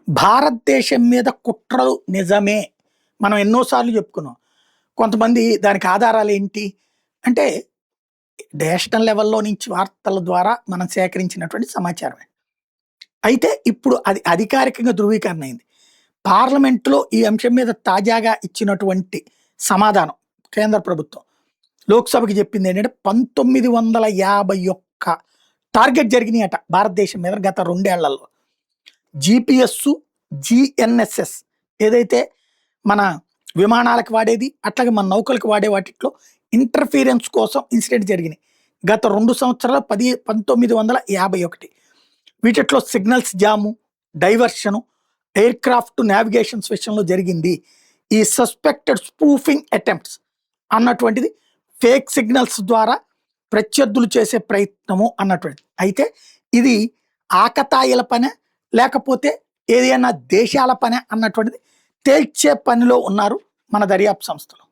భారతదేశం మీద కుట్రలు నిజమే. మనం ఎన్నో సార్లు చెప్పుకున్నాం. కొంతమంది దానికి ఆధారాలు ఏంటి? అంటే నేషనల్ లెవెల్‌లో నుంచి వార్తల ద్వారా మనం సేకరించినటువంటి సమాచారమే. అయితే ఇప్పుడు అది అధికారికంగా ధృవీకరణ అయింది. పార్లమెంట్‌లో ఈ అంశం మీద తాజాగా ఇచ్చినటువంటి సమాధానం కేంద్ర ప్రభుత్వం. లోక్‌సభకి చెప్పిందేంటంటే 1951 టార్గెట్ జరిగినాయట భారతదేశం మీద గత 2 ఏళ్లలో. జీపీఎస్సు, జీఎన్ఎస్ఎస్ ఏదైతే మన విమానాలకు వాడేది, అట్లాగే మన నౌకలకు వాడే వాటిట్లో ఇంటర్ఫీరెన్స్ కోసం ఇన్సిడెంట్ జరిగినాయి. గత 2 సంవత్సరాల 1951 వీటిట్లో సిగ్నల్స్ జాము, డైవర్షను, ఎయిర్ క్రాఫ్ట్ నావిగేషన్స్ విషయంలో జరిగింది. ఈ సస్పెక్టెడ్ స్పూఫింగ్ అటెంప్ట్స్ అన్నటువంటిది ఫేక్ సిగ్నల్స్ ద్వారా ప్రత్యర్థులు చేసే ప్రయత్నము అన్నటువంటిది. అయితే ఇది ఆకతాయిల పనే లేకపోతే ఏదైనా దేశాల పనే అన్నటువంటిది తేల్చే పనిలో ఉన్నారు మన దర్యాప్తు సంస్థలు.